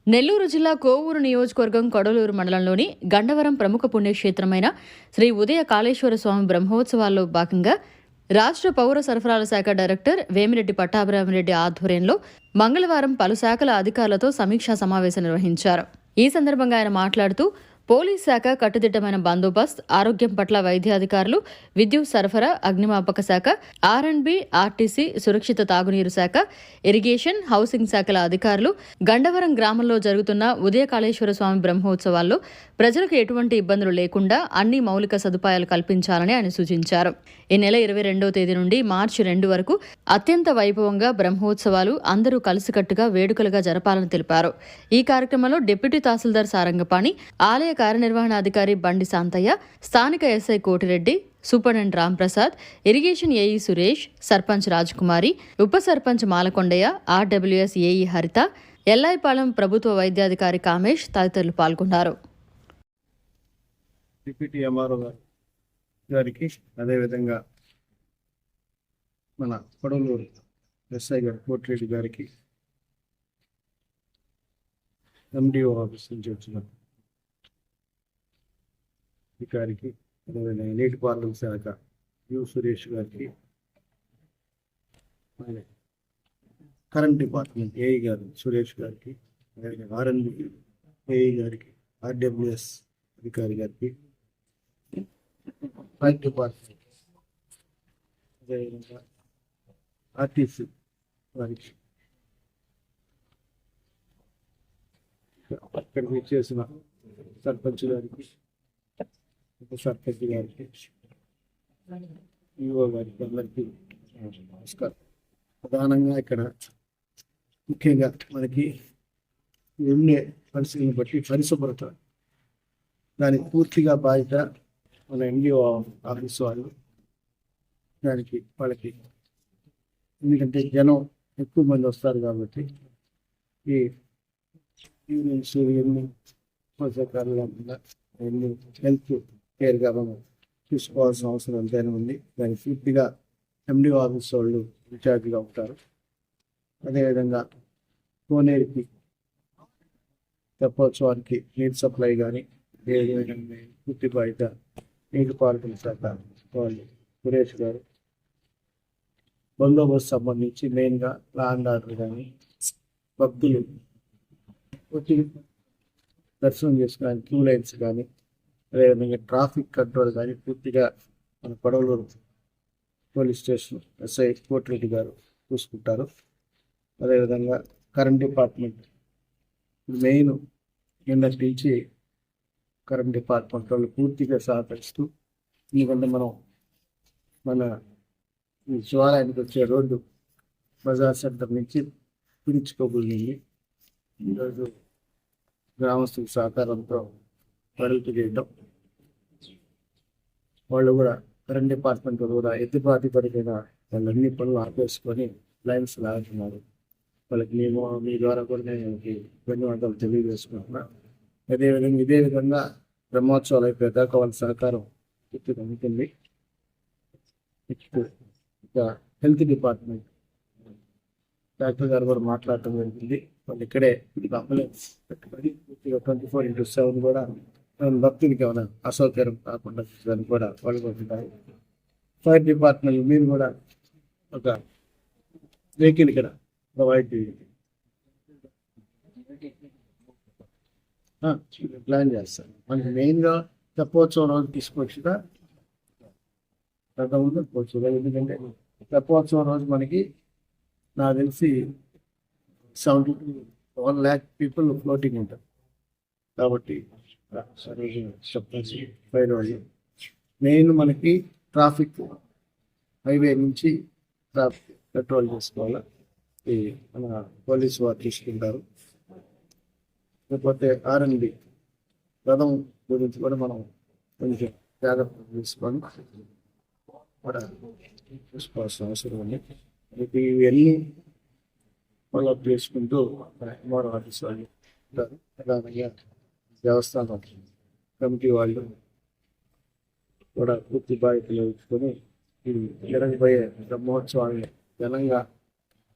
నెల్లూరు జిల్లా కోవూరు నియోజకవర్గం కొడలూరు మండలంలోని గండవరం ప్రముఖ పుణ్యక్షేత్రమైన శ్రీ ఉదయ కాళేశ్వర స్వామి బ్రహ్మోత్సవాల్లో భాగంగా రాష్ట్ర పౌర సరఫరాల శాఖ డైరెక్టర్ వేమిరెడ్డి పట్టాభిరామిరెడ్డి ఆధ్వర్యంలో మంగళవారం పలు శాఖల అధికారులతో సమీక్షా సమావేశం నిర్వహించారు. ఈ సందర్భంగా ఆయన మాట్లాడుతూ పోలీస్ శాఖ కట్టుదిట్టమైన బందోబస్తు, ఆరోగ్యం పట్ల వైద్యాధికారులు, విద్యుత్ సరఫరా, అగ్నిమాపక శాఖ, ఆర్ఎండ్బి, ఆర్టీసీ, సురక్షిత తాగునీరు శాఖ, ఇరిగేషన్, హౌసింగ్ శాఖల అధికారులు గండవరం గ్రామంలో జరుగుతున్న ఉదయ కాళేశ్వర స్వామి బ్రహ్మోత్సవాల్లో ప్రజలకు ఎటువంటి ఇబ్బందులు లేకుండా అన్ని మౌలిక సదుపాయాలు కల్పించాలని ఆయన సూచించారు. ఈ నెల 22వ తేదీ నుండి మార్చి 2 వరకు అత్యంత వైభవంగా బ్రహ్మోత్సవాలు అందరూ కలిసికట్టుగా వేడుకలుగా జరపాలని తెలిపారు. ఈ కార్యక్రమంలో డిప్యూటీ తహసీల్దార్ సారంగపాణి, ఆలయ కార్యనిర్వహణాధికారి బండి శాంతయ్య, స్థానిక SI Koti Reddy, superintendent Ramprasad, irrigation AE Suresh, sarpanch Rajkumari, ఉప సర్పంచ్ మాలకొండయ్య, ఆర్డబ్ల్యూఎస్ ఏఈ హరిత, ఎల్లాయిపాలెం ప్రభుత్వ వైద్యాధికారి కామేష్ తదితరులు పాల్గొన్నారు. డిప్యూటీ ఎంఆర్ఓ గారికి, అదేవిధంగా మన కొడలూరు ఎస్ఐ గారు కోటిరెడ్డి గారికి, ఎండిఓ ఆఫీస్ నుంచి వచ్చిన అధికారికి, అదేవిధంగా నీటిపారుదల శాఖ యు సురేష్ గారికి, కరెంట్ డిపార్ట్మెంట్ ఏఈ గారు సురేష్ గారికి, అదేవిధంగా ఆర్ఎన్బి ఏఈ గారికి, ఆర్డబ్ల్యూఎస్ అధికారి గారికి, ఫైర్ డిపార్ట్మెంట్, అదేవిధంగా ఆర్టీసీ వారికి, అక్కడికి చేసిన సర్పంచ్ గారికి, ఉప సర్పంచ్ గారికి, ఈఓ గారికి అందరికీ నమస్కారం. ప్రధానంగా ఇక్కడ ముఖ్యంగా మనకి ఉండే పరిస్థితిని బట్టి పరిశుభ్రత దానికి పూర్తిగా బాధ్యత మన ఎండిఓ ఆఫీస్ వాళ్ళు. దానికి వాళ్ళకి ఎందుకంటే జనం ఎక్కువ మంది వస్తారు కాబట్టి ఈ ఈవినింగ్స్ ఎన్ని పోషకాలు కాకుండా ఎన్ని హెల్త్ కేర్గా మనం చూసుకోవాల్సిన అవసరం ఎంతైనా ఉంది. దానికి పూర్తిగా ఎండిఓ ఆఫీస్ వాళ్ళు ఇన్ఛార్జ్గా ఉంటారు. అదేవిధంగా కోనేరుకి తెప్పోత్సవానికి నీటి సప్లై కానీ అదేవిధంగా పూర్తి బాధ్యత నీటిపారుదల శాఖ వాళ్ళు సురేష్ గారు. బందోబస్తు సంబంధించి మెయిన్గా లా అండ్ ఆర్డర్ కానీ, భక్తులు వచ్చి దర్శనం చేసుకోవడానికి క్యూ లైన్స్ కానీ, అదేవిధంగా ట్రాఫిక్ కంట్రోల్ కానీ పూర్తిగా మన Kodavaluru police station SI Kotireddy గారు చూసుకుంటారు. అదేవిధంగా కరెంట్ డిపార్ట్మెంట్ మెయిన్ కిందటి నుంచి కరెంట్ డిపార్ట్మెంట్ వాళ్ళు పూర్తిగా సహకరిస్తూ, ఎందుకంటే మన ఈ శివాలయానికి వచ్చే రోడ్డు బజార్ సెంటర్ నుంచి పిలుచుకోబోయింది. ఈరోజు గ్రామస్తుల సహకారంతో వెడల్పు చేయడం, వాళ్ళు కూడా కరెంట్ డిపార్ట్మెంట్ వాళ్ళు కూడా ఎత్తుపాతిపడిన వాళ్ళన్ని పనులు ఆపేసుకొని లైన్స్ లాగుతున్నారు. వాళ్ళకి మేము మీ ద్వారా కూడా నేను ధన్యవాదాలు తెలియజేసుకుంటున్నా. ఇదే విధంగా బ్రహ్మోత్సవాలు అయిపోయేదాకా వాళ్ళ సహకారం పూర్తిగా ఉంటుంది. ఇంకా హెల్త్ డిపార్ట్మెంట్ డాక్టర్ గారు కూడా మాట్లాడటం జరిగింది. వాళ్ళు ఇక్కడే అంబులెన్స్ పెట్టుకొని పూర్తిగా 24/7 కూడా భక్తులకి ఏమైనా అసౌకర్యం కాకుండా దాన్ని కూడా వాళ్ళు ఉంటారు. ఫైర్ డిపార్ట్మెంట్ మీరు కూడా ఒక వెహికల్ ఇక్కడ ప్రొవైడ్ చేయండి, ప్లాన్ చేస్తారు. మనకి మెయిన్గా తెప్పోత్సవం రోజు తీసుకొచ్చిన ఎందుకంటే తెప్పోత్సవం రోజు మనకి నాకు తెలిసి 70 to 1 lakh పీపుల్ ఫ్లోటింగ్ ఉంటారు. కాబట్టి మెయిన్ మనకి ట్రాఫిక్ హైవే నుంచి ట్రాఫిక్ కంట్రోల్ చేసుకోవాలి. ఈ మన పోలీసు వారు తీసుకుంటారు. లేకపోతే ఆర్ఎండ్బి రథం గురించి కూడా మనం కొంచెం జాగ్రత్తలు తీసుకొని కూడా చూసుకోవాల్సిన అవసరం ఉంది. ఇవన్నీ ఫాలోఅప్ చేసుకుంటూ ఎంఆర్ఓ ఆఫీస్ వాళ్ళు ఉంటారు. ప్రధానంగా దేవస్థానం కమిటీ వాళ్ళు కూడా పూర్తి బాధ్యతలు ఇచ్చుకొని జరగబోయే బ్రహ్మోత్సవాన్ని ఘనంగా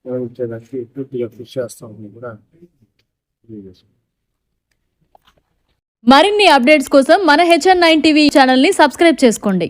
నిర్వహించడానికి పూర్తిగా కృషి చేస్తామని కూడా తెలియజేసుకుంటాం. మరిన్ని అప్డేట్స్ కోసం మన HN9 టీవీ ఛానల్ని సబ్స్క్రైబ్ చేసుకోండి.